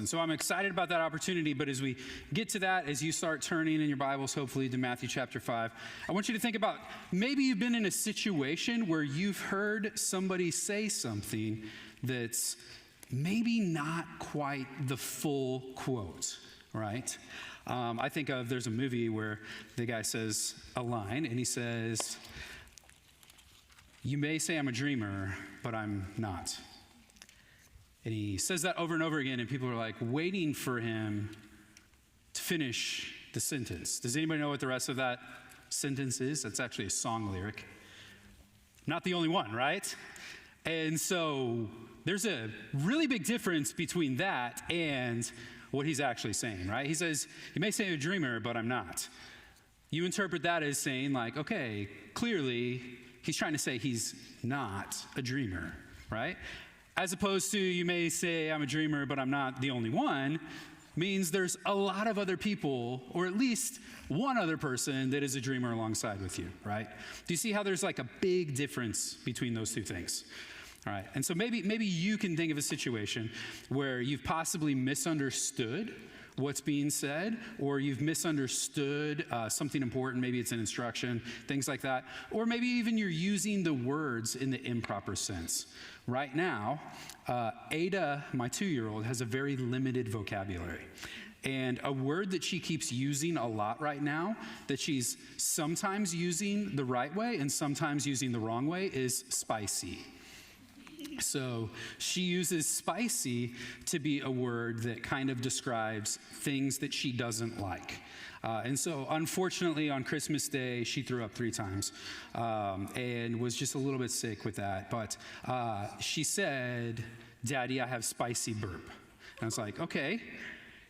And so I'm excited about that opportunity, but as we get to that, as you start turning in your Bibles, hopefully to Matthew chapter 5, I want you to think about maybe you've been in a situation where you've heard somebody say something that's maybe not quite the full quote, right? I think there's a movie where the guy says a line and he says, "You may say I'm a dreamer, but I'm not." And he says that over and over again, and people are like waiting for him to finish the sentence. Does anybody know what the rest of that sentence is? That's actually a song lyric. Not the only one, right? And so there's a really big difference between that and what he's actually saying, right? He says, "You may say I'm a dreamer, but I'm not." You interpret that as saying like, okay, clearly he's trying to say he's not a dreamer, right? As opposed to, "You may say I'm a dreamer, but I'm not the only one," means there's a lot of other people, or at least one other person that is a dreamer alongside with you, right? Do you see how there's like a big difference between those two things? All right, and so maybe you can think of a situation where you've possibly misunderstood what's being said, or you've misunderstood something important. Maybe it's an instruction, things like that. Or maybe even you're using the words in the improper sense. Right now, Ada, my 2-year-old, has a very limited vocabulary. And a word that she keeps using a lot right now, that she's sometimes using the right way and sometimes using the wrong way, is spicy. So she uses spicy to be a word that kind of describes things that she doesn't like. And so unfortunately on Christmas Day, she threw up 3 times and was just a little bit sick with that. But she said, "Daddy, I have spicy burp." And I was like, okay.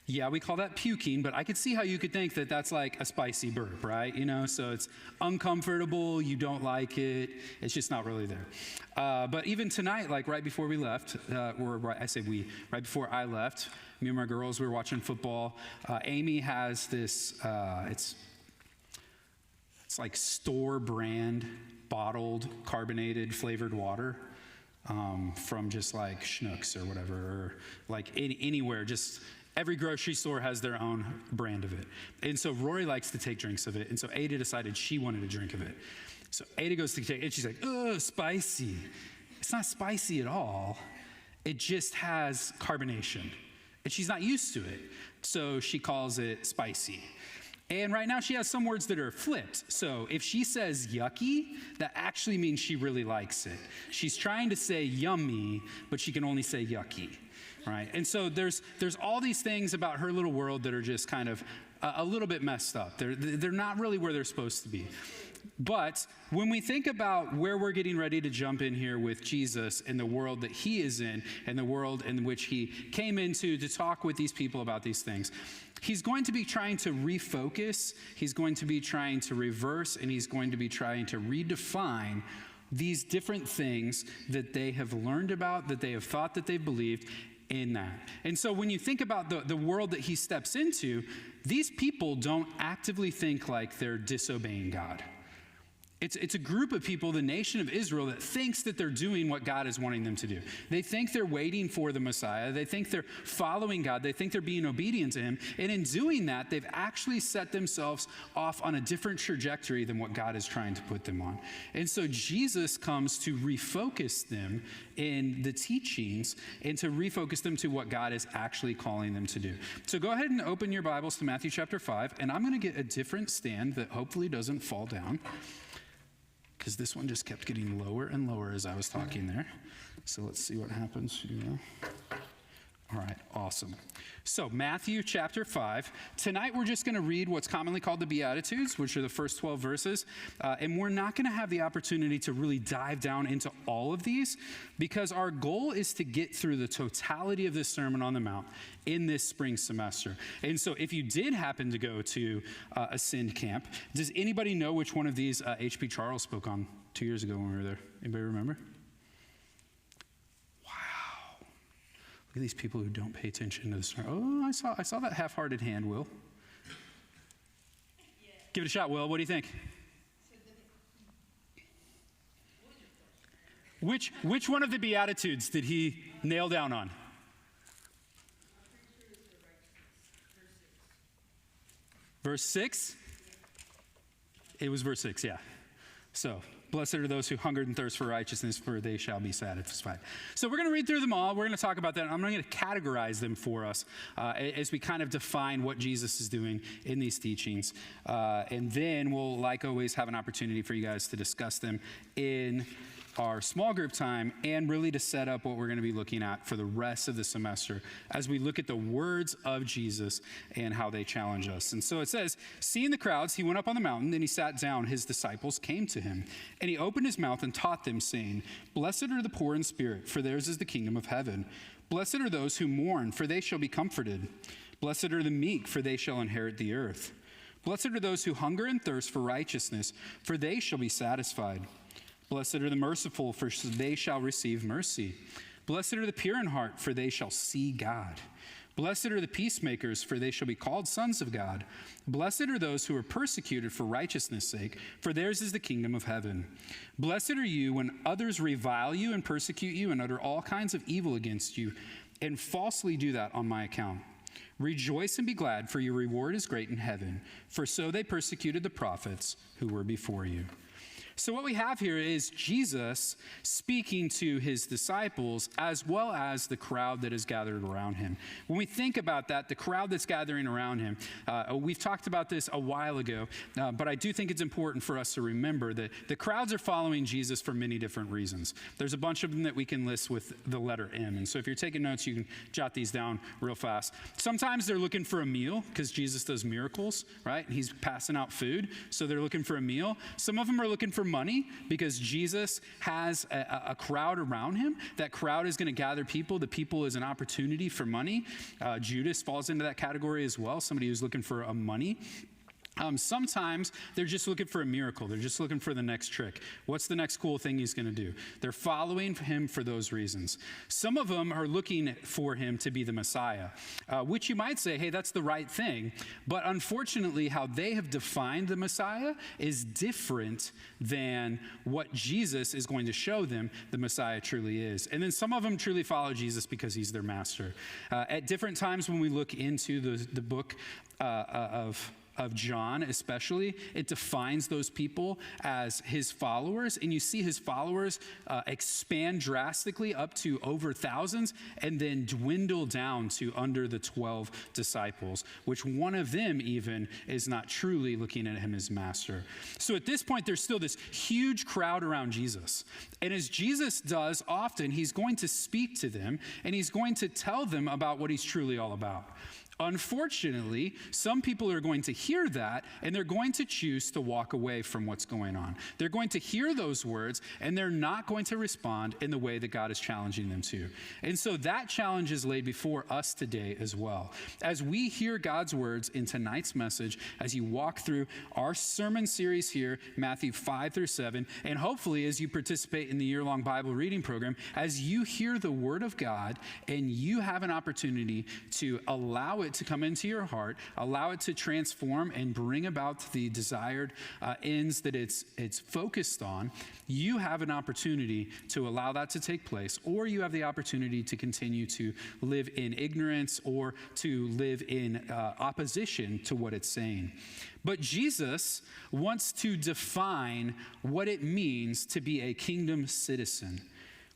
Yeah, we call that puking, but I could see how you could think that that's like a spicy burp, right? You know, so it's uncomfortable, you don't like it, it's just not really there. But even tonight, like right before we left, right before I left, me and my girls, we were watching football. Amy has this, it's like store brand bottled carbonated flavored water from just like Schnucks or whatever, or like anywhere, just every grocery store has their own brand of it. And so Rory likes to take drinks of it. And so Ada decided she wanted a drink of it. So Ada goes to take it. She's like, "Oh, spicy." It's not spicy at all. It just has carbonation. And she's not used to it. So she calls it spicy. And right now she has some words that are flipped. So if she says yucky, that actually means she really likes it. She's trying to say yummy, but she can only say yucky. Right? And so there's all these things about her little world that are just kind of a little bit messed up. They're not really where they're supposed to be. But when we think about where we're getting ready to jump in here with Jesus and the world that he is in and the world in which he came into to talk with these people about these things, he's going to be trying to refocus, he's going to be trying to reverse, and he's going to be trying to redefine these different things that they have learned about, that they have thought that they believed, in that. And so when you think about the world that he steps into, these people don't actively think like they're disobeying God. It's a group of people, the nation of Israel, that thinks that they're doing what God is wanting them to do. They think they're waiting for the Messiah. They think they're following God. They think they're being obedient to him. And in doing that, they've actually set themselves off on a different trajectory than what God is trying to put them on. And so Jesus comes to refocus them in the teachings and to refocus them to what God is actually calling them to do. So go ahead and open your Bibles to Matthew chapter 5, and I'm going to get a different stand that hopefully doesn't fall down, because this one just kept getting lower and lower as I was talking there. So let's see what happens. All right, awesome. So Matthew chapter 5. Tonight we're just going to read what's commonly called the Beatitudes, which are the first 12 verses. And we're not going to have the opportunity to really dive down into all of these, because our goal is to get through the totality of this Sermon on the Mount in this spring semester. And so if you did happen to go to Ascend Camp, does anybody know which one of these H.P. Charles spoke on 2 years ago when we were there? Anybody remember? Look at these people who don't pay attention to the sermon. Oh, I saw that half-hearted hand, Will. Yeah. Give it a shot, Will. What do you think? Which one of the Beatitudes did he nail down on? Verse 6? It was verse 6, yeah. So, blessed are those who hunger and thirst for righteousness, for they shall be satisfied. So we're going to read through them all. We're going to talk about that. I'm going to categorize them for us as we kind of define what Jesus is doing in these teachings. And then we'll, like always, have an opportunity for you guys to discuss them in our small group time and really to set up what we're going to be looking at for the rest of the semester as we look at the words of Jesus and how they challenge us. And so it says, seeing the crowds, he went up on the mountain, then he sat down. His disciples came to him, and he opened his mouth and taught them, saying, blessed are the poor in spirit, for theirs is the kingdom of heaven. Blessed are those who mourn, for they shall be comforted. Blessed are the meek, for they shall inherit the earth. Blessed are those who hunger and thirst for righteousness, for they shall be satisfied. Blessed are the merciful, for they shall receive mercy. Blessed are the pure in heart, for they shall see God. Blessed are the peacemakers, for they shall be called sons of God. Blessed are those who are persecuted for righteousness' sake, for theirs is the kingdom of heaven. Blessed are you when others revile you and persecute you and utter all kinds of evil against you, and falsely do that on my account. Rejoice and be glad, for your reward is great in heaven, for so they persecuted the prophets who were before you. So what we have here is Jesus speaking to his disciples as well as the crowd that is gathered around him. When we think about that, the crowd that's gathering around him, we've talked about this a while ago, but I do think it's important for us to remember that the crowds are following Jesus for many different reasons. There's a bunch of them that we can list with the letter M. And so if you're taking notes, you can jot these down real fast. Sometimes they're looking for a meal because Jesus does miracles, right? He's passing out food, so they're looking for a meal. Some of them are looking for money because Jesus has a crowd around him. That crowd is going to gather people. The people is an opportunity for money. Judas falls into that category as well, somebody who's looking for money. Sometimes they're just looking for a miracle. They're just looking for the next trick. What's the next cool thing he's going to do? They're following him for those reasons. Some of them are looking for him to be the Messiah, which you might say, hey, that's the right thing. But unfortunately, how they have defined the Messiah is different than what Jesus is going to show them the Messiah truly is. And then some of them truly follow Jesus because he's their master. At different times when we look into the book of John especially, it defines those people as his followers, and you see his followers expand drastically up to over thousands and then dwindle down to under the 12 disciples, which one of them even is not truly looking at him as master. So at this point, there's still this huge crowd around Jesus. And as Jesus does often, he's going to speak to them and he's going to tell them about what he's truly all about. Unfortunately, some people are going to hear that and they're going to choose to walk away from what's going on. They're going to hear those words and they're not going to respond in the way that God is challenging them to. And so that challenge is laid before us today as well. As we hear God's words in tonight's message, as you walk through our sermon series here, Matthew 5 through 7, and hopefully as you participate in the year-long Bible reading program, as you hear the word of God and you have an opportunity to allow it to come into your heart, allow it to transform and bring about the desired ends that it's focused on, you have an opportunity to allow that to take place, or you have the opportunity to continue to live in ignorance or to live in opposition to what it's saying. But Jesus wants to define what it means to be a kingdom citizen.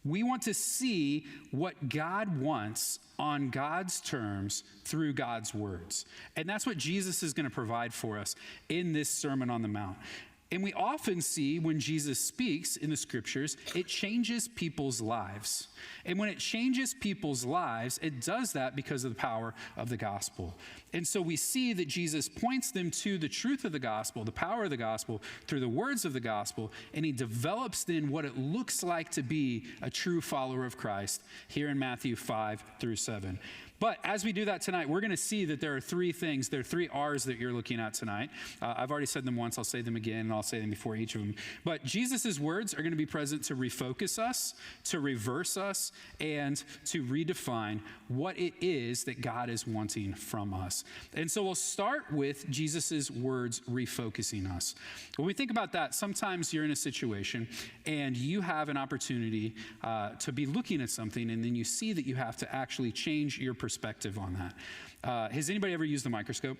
We want to see what God wants on God's terms through God's words. And that's what Jesus is going to provide for us in this Sermon on the Mount. And we often see when Jesus speaks in the scriptures, it changes people's lives. And when it changes people's lives, it does that because of the power of the gospel. And so we see that Jesus points them to the truth of the gospel, the power of the gospel, through the words of the gospel, and he develops then what it looks like to be a true follower of Christ here in Matthew 5 through 7. But as we do that tonight, we're going to see that there are three things, there are three R's that you're looking at tonight. I've already said them once, I'll say them again, and I'll say them before each of them. But Jesus' words are going to be present to refocus us, to reverse us, and to redefine what it is that God is wanting from us. And so we'll start with Jesus' words refocusing us. When we think about that, sometimes you're in a situation and you have an opportunity to be looking at something, and then you see that you have to actually change your perspective on that. Has anybody ever used a microscope?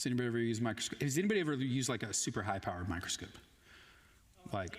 Has anybody ever used a microscope? Has anybody ever used like a super high powered microscope? Like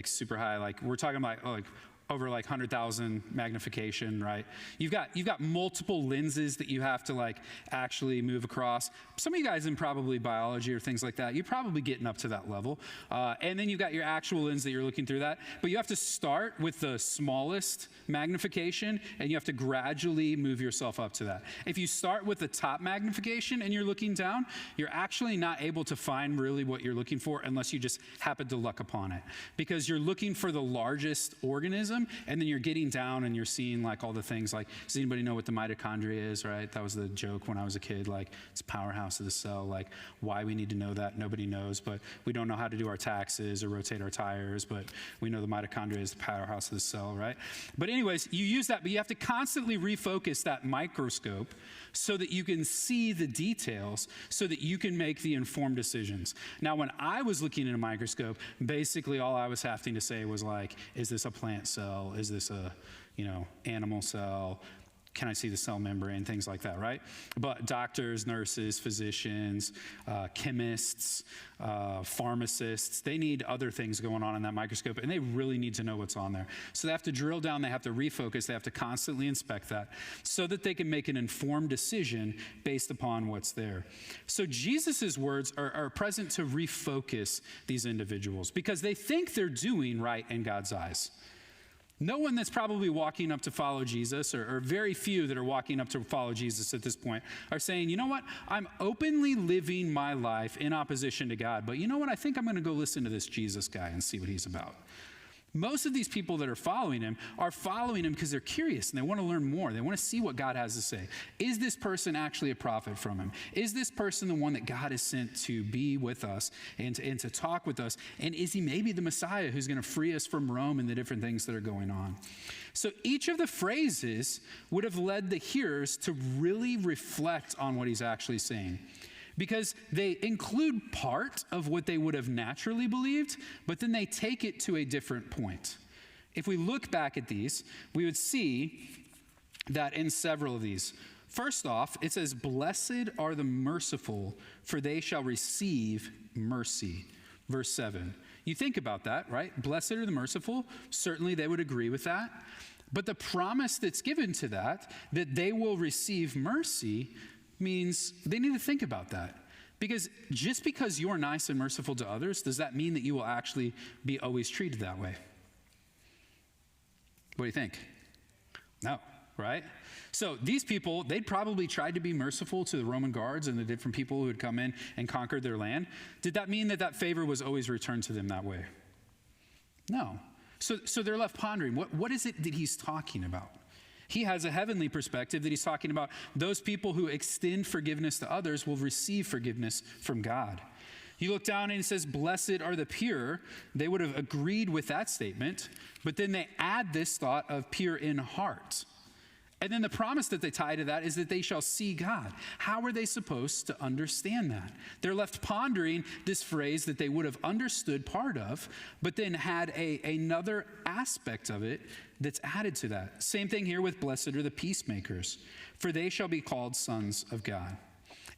super high, like we're talking about like over like 100,000 magnification, right? You've got multiple lenses that you have to like actually move across. Some of you guys in probably biology or things like that, you're probably getting up to that level. And then you've got your actual lens that you're looking through that. But you have to start with the smallest magnification and you have to gradually move yourself up to that. If you start with the top magnification and you're looking down, you're actually not able to find really what you're looking for unless you just happen to luck upon it. Because you're looking for the largest organism, and then you're getting down and you're seeing like all the things like, does anybody know what the mitochondria is, right? That was the joke when I was a kid, like it's powerhouse of the cell, like why we need to know that, nobody knows, but we don't know how to do our taxes or rotate our tires, but we know the mitochondria is the powerhouse of the cell, right? But anyways, you use that, but you have to constantly refocus that microscope so that you can see the details so that you can make the informed decisions. Now, when I was looking in a microscope, basically all I was having to say was like, is this a plant cell? Is this a, animal cell? Can I see the cell membrane? Things like that, right? But doctors, nurses, physicians, chemists, pharmacists, they need other things going on in that microscope, and they really need to know what's on there. So they have to drill down, they have to refocus, they have to constantly inspect that so that they can make an informed decision based upon what's there. So Jesus's words are present to refocus these individuals because they think they're doing right in God's eyes. No one that's probably walking up to follow Jesus, or very few that are walking up to follow Jesus at this point, are saying, you know what, I'm openly living my life in opposition to God, but you know what, I think I'm going to go listen to this Jesus guy and see what he's about. Most of these people that are following him because they're curious and they want to learn more. They want to see what God has to say. Is this person actually a prophet from him? Is this person the one that God has sent to be with us and to talk with us? And is he maybe the Messiah who's going to free us from Rome and the different things that are going on? So each of the phrases would have led the hearers to really reflect on what he's actually saying, because they include part of what they would have naturally believed, but then they take it to a different point. If we look back at these, we would see that in several of these. First off, it says, "Blessed are the merciful, for they shall receive mercy." Verse 7. You think about that, right? Blessed are the merciful. Certainly they would agree with that. But the promise that's given to that they will receive mercy, means they need to think about that. Because just because you're nice and merciful to others, does that mean that you will actually be always treated that way? What do you think? No, right? So these people, they'd probably tried to be merciful to the Roman guards and the different people who had come in and conquered their land. Did that mean that favor was always returned to them that way? No. So they're left pondering, what is it that he's talking about? He has a heavenly perspective that he's talking about. Those people who extend forgiveness to others will receive forgiveness from God. You look down and it says, "Blessed are the pure." They would have agreed with that statement, but then they add this thought of pure in heart. And then the promise that they tie to that is that they shall see God. How are they supposed to understand that? They're left pondering this phrase that they would have understood part of, but then had another aspect of it that's added to that. Same thing here with "Blessed are the peacemakers, for they shall be called sons of God."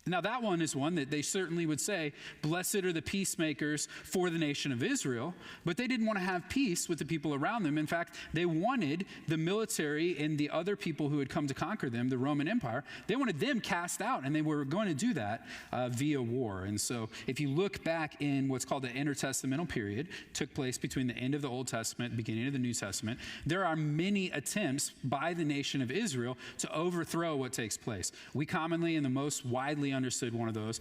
Now that one is one that they certainly would say, blessed are the peacemakers for the nation of Israel, but they didn't want to have peace with the people around them. In fact, they wanted the military and the other people who had come to conquer them, the Roman Empire, they wanted them cast out, and they were going to do that via war. And so if you look back in what's called the intertestamental period, took place between the end of the Old Testament, beginning of the New Testament, there are many attempts by the nation of Israel to overthrow what takes place. We commonly, and the most widely understood one of those,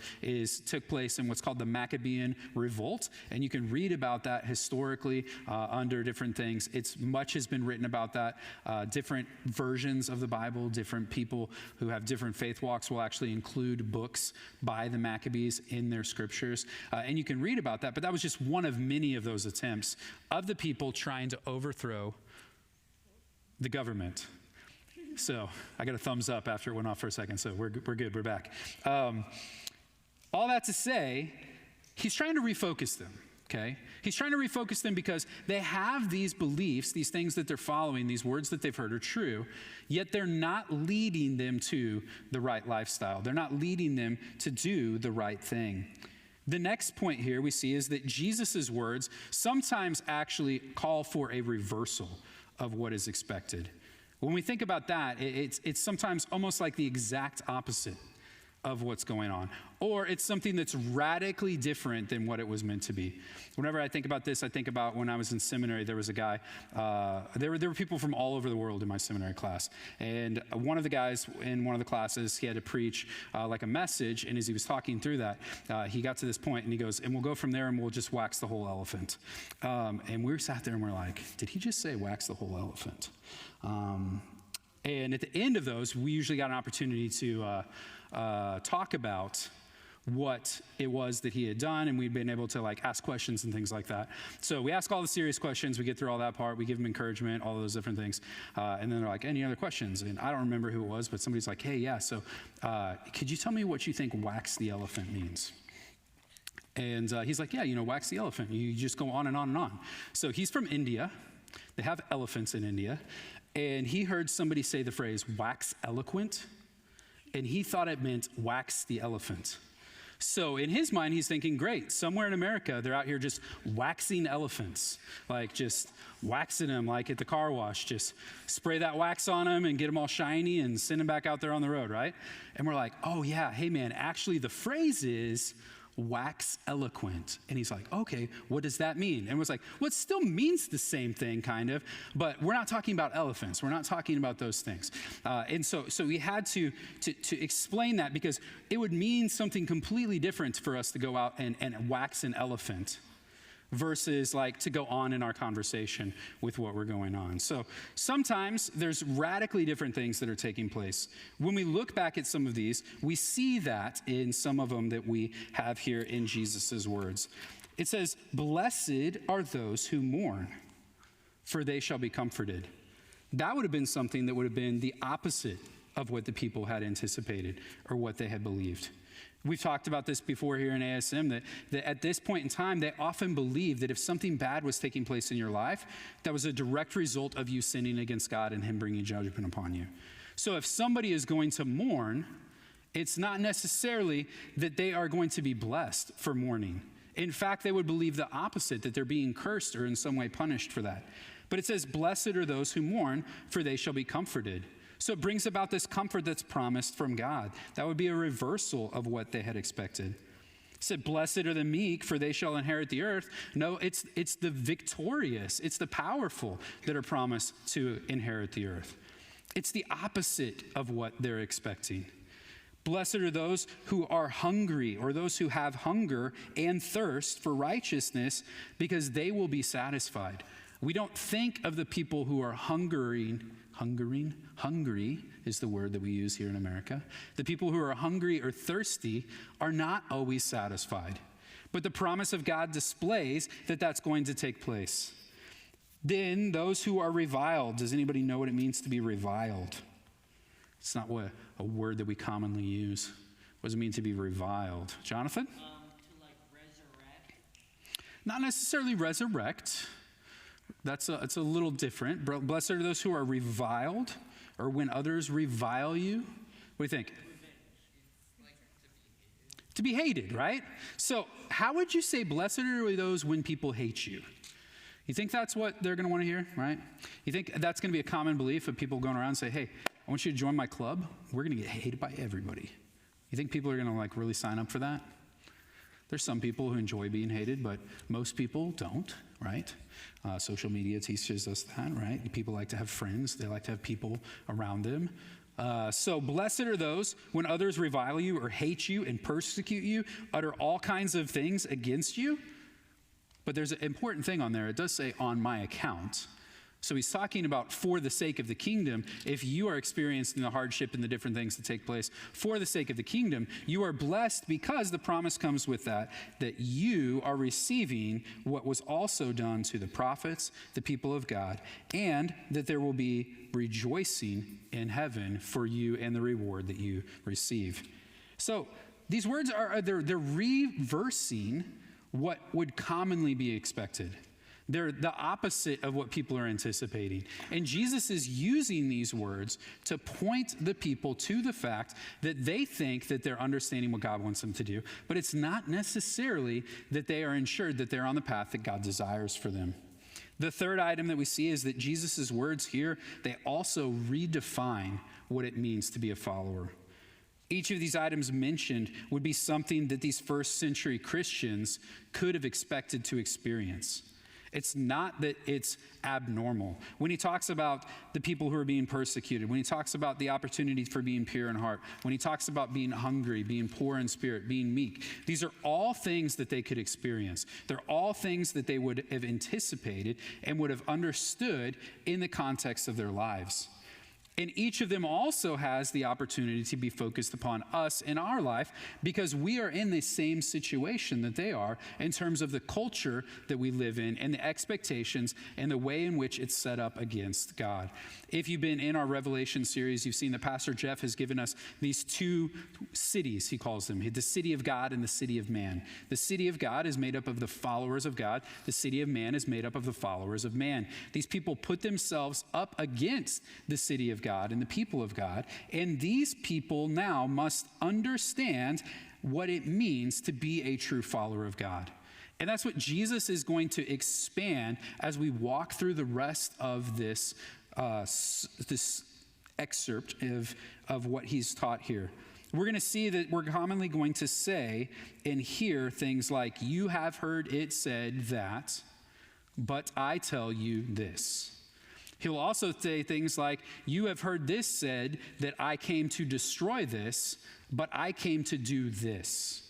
took place in what's called the Maccabean Revolt, and you can read about that historically under different things. Much has been written about that. Different versions of the Bible, different people who have different faith walks will actually include books by the Maccabees in their scriptures, and you can read about that, but that was just one of many of those attempts of the people trying to overthrow the government. So I got a thumbs up after it went off for a second, so we're good, we're back. All that to say, he's trying to refocus them. Okay? He's trying to refocus them because they have these beliefs, these things that they're following, these words that they've heard are true, yet they're not leading them to the right lifestyle. They're not leading them to do the right thing. The next point here we see is that Jesus' words sometimes actually call for a reversal of what is expected. When we think about that, it's sometimes almost like the exact opposite of what's going on. Or it's something that's radically different than what it was meant to be. Whenever I think about this, I think about when I was in seminary, there was a guy, there were people from all over the world in my seminary class. And one of the guys in one of the classes, he had to preach like a message. And as he was talking through that, he got to this point and he goes, and we'll go from there and we'll just wax the whole elephant. And we sat there and we're like, did he just say wax the whole elephant? And at the end of those, we usually got an opportunity to talk about what it was that he had done, and we'd been able to like ask questions and things like that. So we ask all the serious questions, we get through all that part, we give them encouragement, all those different things. And then they're like, any other questions? And I don't remember who it was, but somebody's like, hey, yeah, so could you tell me what you think wax the elephant means? And he's like, yeah, wax the elephant. You just go on and on and on. So he's from India. They have elephants in India. And he heard somebody say the phrase wax eloquent, and he thought it meant wax the elephant. So in his mind, he's thinking, great, somewhere in America, they're out here just waxing elephants, like just waxing them like at the car wash, just spray that wax on them and get them all shiny and send them back out there on the road, right? And we're like, oh yeah, hey man, actually the phrase is wax eloquent. And he's like, okay, what does that mean? And was like, well, it still means the same thing, kind of, but we're not talking about elephants. We're not talking about those things. And so we had to explain that because it would mean something completely different for us to go out and wax an elephant versus like to go on in our conversation with what we're going on. So sometimes there's radically different things that are taking place. When we look back at some of these, we see that in some of them that we have here in Jesus's words. It says, blessed are those who mourn, for they shall be comforted. That would have been something that would have been the opposite of what the people had anticipated or what they had believed. We've talked about this before here in ASM, that at this point in time, they often believe that if something bad was taking place in your life, that was a direct result of you sinning against God and him bringing judgment upon you. So if somebody is going to mourn, it's not necessarily that they are going to be blessed for mourning. In fact, they would believe the opposite, that they're being cursed or in some way punished for that. But it says, blessed are those who mourn, for they shall be comforted. So it brings about this comfort that's promised from God. That would be a reversal of what they had expected. It said, blessed are the meek, for they shall inherit the earth. No, it's the victorious, it's the powerful that are promised to inherit the earth. It's the opposite of what they're expecting. Blessed are those who are hungry, or those who have hunger and thirst for righteousness, because they will be satisfied. We don't think of the people who are hungry is the word that we use here in America. The people who are hungry or thirsty are not always satisfied. But the promise of God displays that that's going to take place. Then those who are reviled, does anybody know what it means to be reviled? It's not a word that we commonly use. What does it mean to be reviled? Jonathan? To like resurrect? Not necessarily resurrect. It's a little different. Blessed are those who are reviled, or when others revile you. What do you think? To be hated, right? So how would you say blessed are those when people hate you? You think that's what they're going to want to hear, right? You think that's going to be a common belief of people going around and say, hey, I want you to join my club. We're going to get hated by everybody. You think people are going to like really sign up for that? There's some people who enjoy being hated, but most people don't, right? Social media teaches us that, right? People like to have friends. They like to have people around them. So blessed are those when others revile you or hate you and persecute you, utter all kinds of things against you. But there's an important thing on there. It does say on my account. So he's talking about for the sake of the kingdom. If you are experiencing the hardship and the different things that take place for the sake of the kingdom, you are blessed because the promise comes with that you are receiving what was also done to the prophets, the people of God, and that there will be rejoicing in heaven for you and the reward that you receive. So these words they're reversing what would commonly be expected. They're the opposite of what people are anticipating. And Jesus is using these words to point the people to the fact that they think that they're understanding what God wants them to do, but it's not necessarily that they are ensured that they're on the path that God desires for them. The third item that we see is that Jesus' words here, they also redefine what it means to be a follower. Each of these items mentioned would be something that these first century Christians could have expected to experience. It's not that it's abnormal. When he talks about the people who are being persecuted, when he talks about the opportunity for being pure in heart, when he talks about being hungry, being poor in spirit, being meek, these are all things that they could experience. They're all things that they would have anticipated and would have understood in the context of their lives. And each of them also has the opportunity to be focused upon us in our life because we are in the same situation that they are in terms of the culture that we live in and the expectations and the way in which it's set up against God. If you've been in our Revelation series, you've seen that Pastor Jeff has given us these two cities, he calls them, the city of God and the city of man. The city of God is made up of the followers of God. The city of man is made up of the followers of man. These people put themselves up against the city of God and the people of God, and these people now must understand what it means to be a true follower of God. And that's what Jesus is going to expand as we walk through the rest of this excerpt of what he's taught here. We're going to see that we're commonly going to say and hear things like, "You have heard it said that, but I tell you this." He'll also say things like, "You have heard this said, that I came to destroy this, but I came to do this."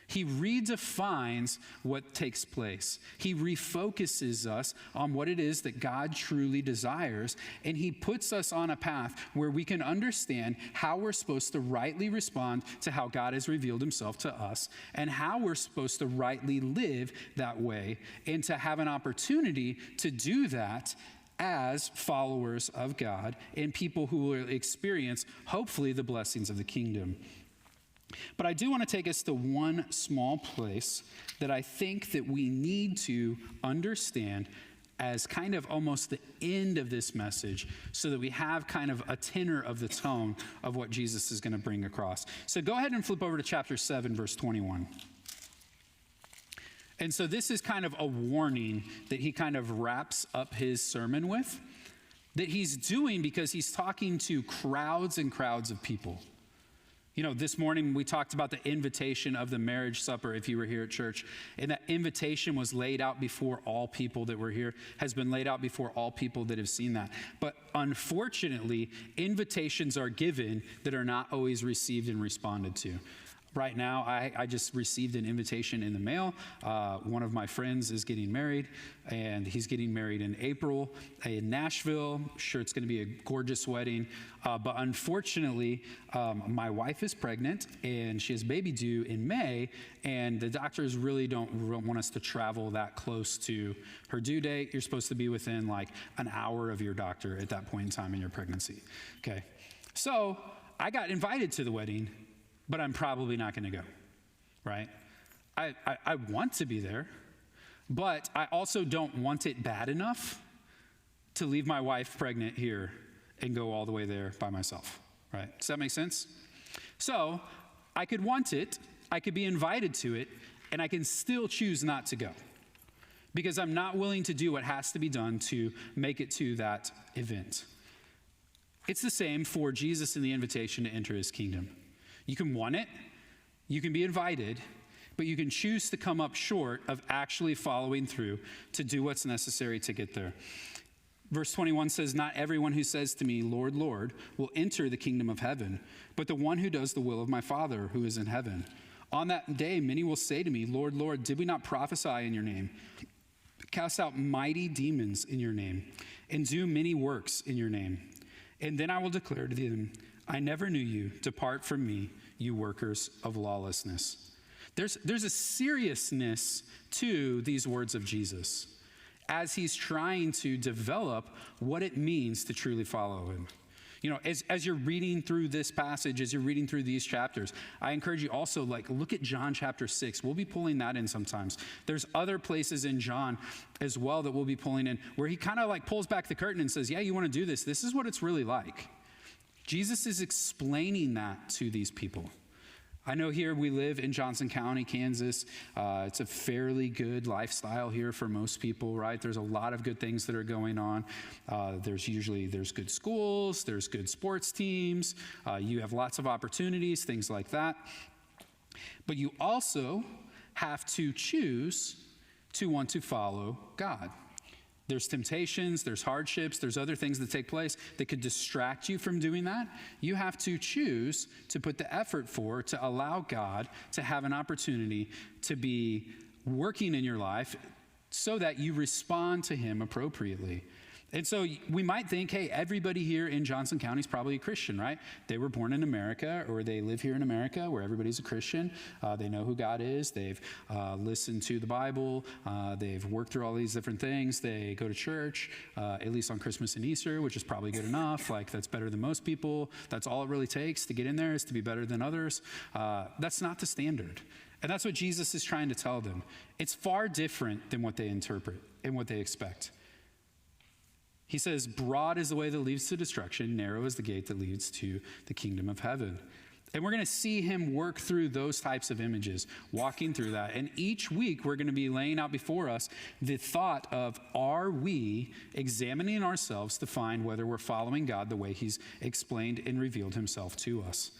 He redefines what takes place. He refocuses us on what it is that God truly desires, and he puts us on a path where we can understand how we're supposed to rightly respond to how God has revealed himself to us, and how we're supposed to rightly live that way, and to have an opportunity to do that as followers of God and people who will experience, hopefully, the blessings of the kingdom. But I do want to take us to one small place that I think that we need to understand as kind of almost the end of this message so that we have kind of a tenor of the tone of what Jesus is going to bring across. So go ahead and flip over to chapter 7, verse 21. And so this is kind of a warning that he kind of wraps up his sermon with, that he's doing because he's talking to crowds and crowds of people. You know, this morning we talked about the invitation of the marriage supper if you were here at church. And that invitation was laid out before all people that were here, has been laid out before all people that have seen that. But unfortunately, invitations are given that are not always received and responded to. Right now, I just received an invitation in the mail. One of my friends is getting married, and he's getting married in April in Nashville. Sure, it's going to be a gorgeous wedding. But unfortunately, my wife is pregnant, and she has baby due in May, and the doctors really don't want us to travel that close to her due date. You're supposed to be within like an hour of your doctor at that point in time in your pregnancy. Okay, so I got invited to the wedding, but I'm probably not going to go, right? I want to be there, but I also don't want it bad enough to leave my wife pregnant here and go all the way there by myself, right? Does that make sense? So I could want it, I could be invited to it, and I can still choose not to go because I'm not willing to do what has to be done to make it to that event. It's the same for Jesus in the invitation to enter his kingdom. You can want it, you can be invited, but you can choose to come up short of actually following through to do what's necessary to get there. Verse 21 says, "Not everyone who says to me, 'Lord, Lord,' will enter the kingdom of heaven, but the one who does the will of my Father who is in heaven. On that day, many will say to me, 'Lord, Lord, did we not prophesy in your name, cast out mighty demons in your name, and do many works in your name?' And then I will declare to them, 'I never knew you. Depart from me, you workers of lawlessness.'" There's a seriousness to these words of Jesus as he's trying to develop what it means to truly follow him. You know, as you're reading through this passage, as you're reading through these chapters, I encourage you also, like, look at John chapter 6. We'll be pulling that in sometimes. There's other places in John as well that we'll be pulling in where he kind of like pulls back the curtain and says, yeah, you want to do this. This is what it's really like. Jesus is explaining that to these people. I know here we live in Johnson County, Kansas. It's a fairly good lifestyle here for most people, right? There's a lot of good things that are going on. There's good schools, there's good sports teams. You have lots of opportunities, things like that. But you also have to choose to want to follow God. There's temptations, there's hardships, there's other things that take place that could distract you from doing that. You have to choose to put the effort to allow God to have an opportunity to be working in your life so that you respond to him appropriately. And so we might think, hey, everybody here in Johnson County is probably a Christian, right? They were born in America, or they live here in America where everybody's a Christian. They know who God is. They've listened to the Bible. They've worked through all these different things. They go to church, at least on Christmas and Easter, which is probably good enough. Like, that's better than most people. That's all it really takes to get in there, is to be better than others. That's not the standard. And that's what Jesus is trying to tell them. It's far different than what they interpret and what they expect. He says, broad is the way that leads to destruction, narrow is the gate that leads to the kingdom of heaven. And we're going to see him work through those types of images, walking through that. And each week we're going to be laying out before us the thought of, are we examining ourselves to find whether we're following God the way he's explained and revealed himself to us?